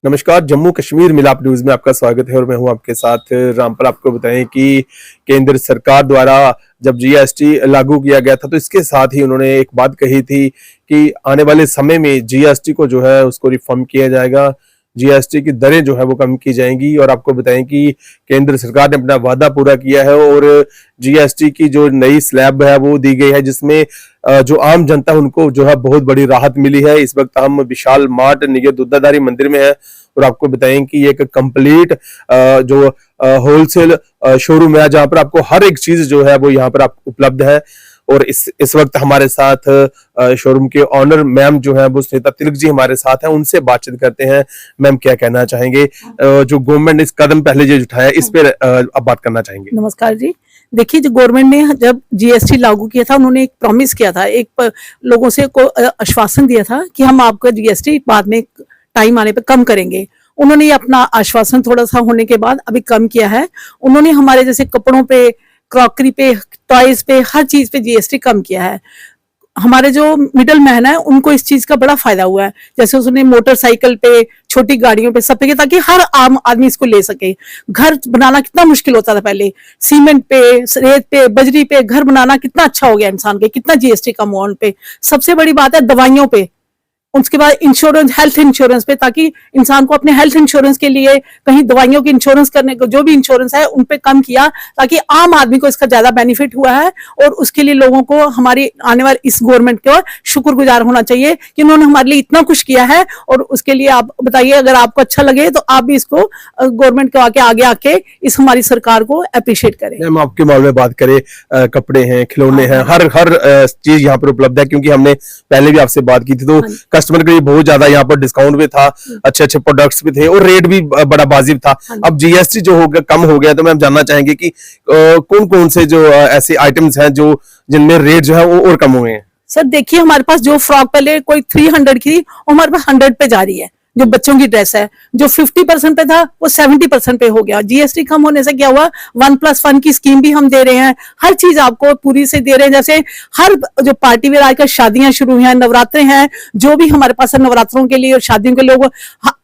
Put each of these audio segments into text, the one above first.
नमस्कार, जम्मू कश्मीर मिलाप न्यूज में आपका स्वागत है और मैं हूं आपके साथ रामपाल। आपको बताएं कि केंद्र सरकार द्वारा जब जीएसटी लागू किया गया था तो इसके साथ ही उन्होंने एक बात कही थी कि आने वाले समय में जीएसटी को जो है उसको रिफॉर्म किया जाएगा, जीएसटी की दरें जो है वो कम की जाएंगी। और आपको बताएं कि केंद्र सरकार ने अपना वादा पूरा किया है और जीएसटी की जो नई स्लैब है वो दी गई है, जिसमें जो आम जनता है उनको जो है बहुत बड़ी राहत मिली है। इस वक्त हम विशाल मार्ट निगेत दुधाधारी मंदिर में है और आपको बताएं कि एक कंप्लीट जो होलसेल शोरूम है जहां पर आपको हर एक चीज जो है वो यहाँ पर आप उपलब्ध है। और इस वक्त हमारे साथ शोरूम के ऑनर मैम जो है वो स्नेता तिलक जी हमारे साथ हैं, उनसे बातचीत करते हैं। मैम क्या कहना चाहेंगे, जो गवर्नमेंट ने इस कदम पहले जो उठाया इस पर अब बात करना चाहेंगे। नमस्कार जी। देखिए, जो गवर्नमेंट ने जब जीएसटी लागू किया था उन्होंने एक प्रॉमिस किया था, एक लोगों से को आश्वासन दिया था कि हम आपका जीएसटी बाद में टाइम आने पे कम करेंगे। उन्होंने ये अपना आश्वासन थोड़ा सा होने के बाद अभी कम किया है। उन्होंने हमारे जैसे कपड़ों पे, क्रॉकरी पे, टॉयज पे, हर चीज पे जीएसटी कम किया है। हमारे जो मिडिल मैन है उनको इस चीज का बड़ा फायदा हुआ है। जैसे उसने मोटरसाइकिल पे, छोटी गाड़ियों पे, सब पे, ताकि हर आम आदमी इसको ले सके। घर बनाना कितना मुश्किल होता था पहले, सीमेंट पे, रेत पे, बजरी पे घर बनाना कितना अच्छा हो गया इंसान के, कितना जीएसटी कम हुआ उन पे। सबसे बड़ी बात है दवाइयों पे, उसके बाद इंश्योरेंस, हेल्थ इंश्योरेंस पे, ताकि इंसान को अपने हेल्थ इंश्योरेंस के लिए कहीं दवाइयों की इंश्योरेंस करने को, जो भी इंश्योरेंस है उन पे कम किया, ताकि आम आदमी को इसका ज्यादा बेनिफिट हुआ है। और उसके लिए लोगों को हमारी आने वाले इस गवर्नमेंट को शुक्रगुजार होना चाहिए कि उन्होंने हमारे लिए इतना कुछ किया है। और उसके लिए आप बताइए, अगर आपको अच्छा लगे तो आप भी इसको गवर्नमेंट को आगे आके इस हमारी सरकार को अप्रिशिएट करें। हम आपके मॉल में बात करें, कपड़े हैं, खिलौने हैं, हर चीज यहाँ पर उपलब्ध है, क्योंकि हमने पहले भी आपसे बात की थी तो कस्टमर के लिए बहुत ज्यादा यहाँ पर डिस्काउंट भी था, अच्छे अच्छे प्रोडक्ट्स भी थे और रेट भी बड़ा वाजिब था। अब जीएसटी जो हो गया, कम हो गया, तो मैं जानना चाहेंगे कि कौन कौन से जो ऐसे आइटम्स हैं जो जिनमें रेट जो है वो और कम हुए हैं। सर देखिए, हमारे पास जो फ्रॉक पहले कोई 300 की, वो हमारे पास 100 पे जा रही है। जो बच्चों की ड्रेस है, जो 50% पे था वो 70% पे हो गया। जीएसटी कम होने से क्या हुआ, 1+1 की स्कीम भी हम दे रहे हैं, हर चीज आपको पूरी से दे रहे हैं। जैसे हर जो पार्टी वेयर, आजकल शादियां शुरू हैं, नवरात्रे हैं, जो भी हमारे पास है नवरात्रों के लिए और शादियों के लोग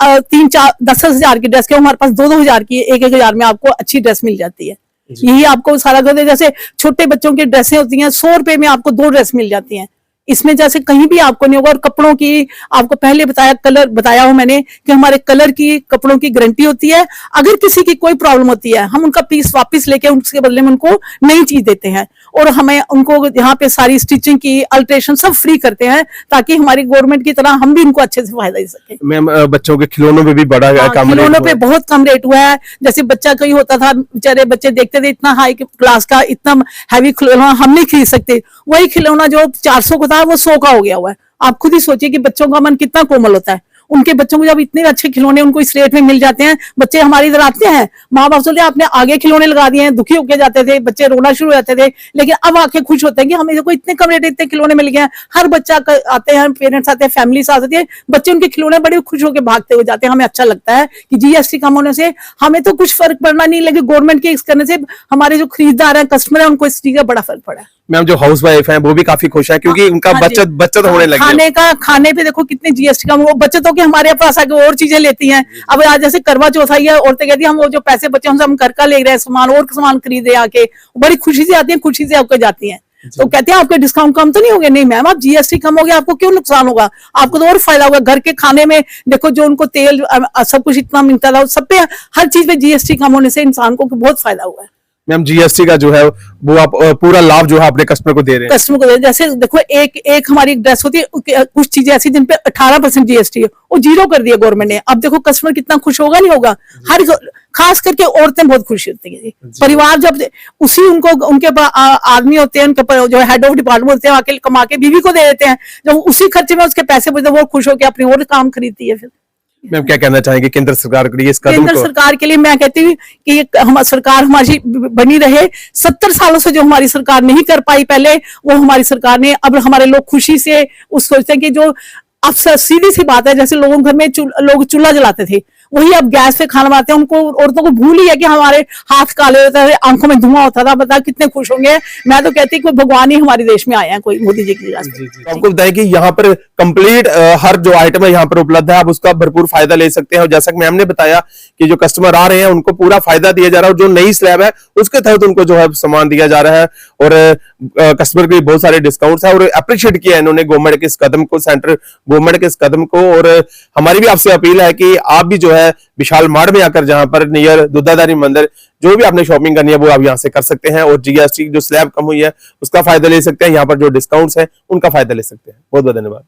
3-4 10 हजार की ड्रेस के हमारे पास 2-2 हजार की, 1-1 हजार में आपको अच्छी ड्रेस मिल जाती है। यही आपको सारा कर दे। जैसे छोटे बच्चों की ड्रेसें होती हैं, 100 रुपए में आपको 2 ड्रेस मिल जाती हैं। इसमें जैसे कहीं भी आपको नहीं होगा। और कपड़ों की आपको पहले बताया हूं मैंने कि हमारे कलर की, कपड़ों की गारंटी होती है। अगर किसी की कोई प्रॉब्लम होती है, हम उनका पीस वापस लेके उसके बदले में उनको नई चीज देते हैं। और हमें उनको यहाँ पे सारी स्टिचिंग की, अल्ट्रेशन सब फ्री करते हैं, ताकि हमारी गवर्नमेंट की तरह हम भी उनको अच्छे से फायदा दे सके। मैम, बच्चों के खिलौनों पे भी बड़ा कम, खिलौनों पे बहुत कम रेट हुआ है। जैसे बच्चा कोई होता था, बेचारे बच्चे देखते थे इतना हाई क्लास का, इतना हैवी खिलौना हम नहीं खरीद सकते, वही खिलौना जो 400 का था वो 100 का हो गया हुआ है। आप खुद ही सोचिए कि बच्चों का मन कितना कोमल होता है। उनके बच्चों को जब इतने अच्छे खिलौने उनको इस रेट में मिल जाते हैं, बच्चे हमारी इधर आते हैं, माँ बाप सोचते हैं आपने आगे खिलौने लगा दिए हैं, दुखी होके जाते थे, बच्चे रोना शुरू हो जाते थे। लेकिन अब आके खुश होते हैं कि हमें को इतने कम रेट इतने खिलौने मिल गए हैं। हर बच्चा आते हैं, पेरेंट्स आते हैं, फैमिली आती है, बच्चे उनके खिलौने बड़े खुश होकर भागते हुए जाते हैं। हमें अच्छा लगता है कि जीएसटी कम होने से हमें तो कुछ फर्क पड़ना नहीं, लेकिन गवर्नमेंट के करने से हमारे जो खरीदार है, कस्टमर है, उनको इस चीज का बड़ा फर्क पड़ा है। मैम, जो हाउस वाइफ है वो भी काफी खुश है, क्योंकि उनका बचत होने लगी। खाने पे देखो कितने जीएसटी कम, वो बचतों के हमारे पास आके और चीजें लेती हैं। अब आज जैसे करवा चौथ आई है, औरतें कहती हैं हम वो जो पैसे बचे हमसे हम घर का ले रहे हैं सामान, और सामान खरीदे आके, बड़ी खुशी से आती है, खुशी से आपको जाती है। तो कहते हैं आपके डिस्काउंट कम तो नहीं हो गया। नहीं मैम, आप जीएसटी कम हो गया, आपको क्यों नुकसान होगा, आपको तो और फायदा होगा। घर के खाने में देखो, जो उनको तेल सब कुछ इतना मिलता था, सब पे हर चीज पे जीएसटी कम होने से इंसान को बहुत फायदा हुआ है। मैम, जीएसटी का जो है वो आप पूरा लाभ जो है अपने कस्टमर को दे रहे हैं। कस्टमर को दे रहे हैं। जैसे देखो, एक हमारी ड्रेस होती है, कुछ चीजें ऐसी जिन पे 18% जीएसटी है, वो 0 कर दिया गवर्नमेंट ने। अब देखो कस्टमर कितना खुश होगा, नहीं होगा। हर खास करके औरतें बहुत खुश होती है। परिवार जब उसी उनके आदमी होते हैं, उनके जो हेड ऑफ डिपार्टमेंट होते हैं, आके कमा के बीवी को दे देते हैं, जब उसी खर्चे में उसके पैसे बचते वो खुश होकर अपनी और काम खरीदती है। फिर मैम, क्या कहना चाहेंगे केंद्र सरकार के लिए इस कदम को? केंद्र सरकार के लिए मैं कहती हूँ कि सरकार हमारी बनी रहे। 70 सालों से जो हमारी सरकार नहीं कर पाई पहले, वो हमारी सरकार ने, अब हमारे लोग खुशी से उस सोचते हैं कि जो अब सीधी सी बात है, जैसे लोगों के घर में लोग चूल्हा जलाते थे, वही अब गैस पे खाना बनाते हैं। उनको औरतों को भूल ही है कि हमारे हाथ काले होते थे, आंखों में धुआं होता था। बता कितने खुश होंगे। मैं तो कहती कोई भगवान ही हमारे देश में आए हैं, कोई मोदी जी की वजह से। तो आपको बताएं कि यहाँ पर कंप्लीट हर जो आइटम है यहाँ पर उपलब्ध है, आप उसका भरपूर फायदा ले सकते हैं। और जैसा कि मैम ने बताया कि जो कस्टमर आ रहे हैं उनको पूरा फायदा दिया जा रहा है, और जो नई स्लैब है उसके तहत उनको जो है सामान दिया जा रहा है, और कस्टमर के लिए बहुत सारे डिस्काउंट्स है। और अप्रिशिएट किया इन्होंने गवर्नमेंट के इस कदम को, सेंट्रल गवर्नमेंट के इस कदम को। और हमारी भी आपसे अपील है कि आप भी जो है विशाल मार्ट में आकर, जहां पर नियर दुधाधारी मंदिर, जो भी आपने शॉपिंग करनी है वो आप यहां से कर सकते हैं, और जीएसटी जो स्लैब कम हुई है उसका फायदा ले सकते हैं। यहाँ पर जो डिस्काउंट्स है उनका फायदा ले सकते हैं। बहुत बहुत धन्यवाद।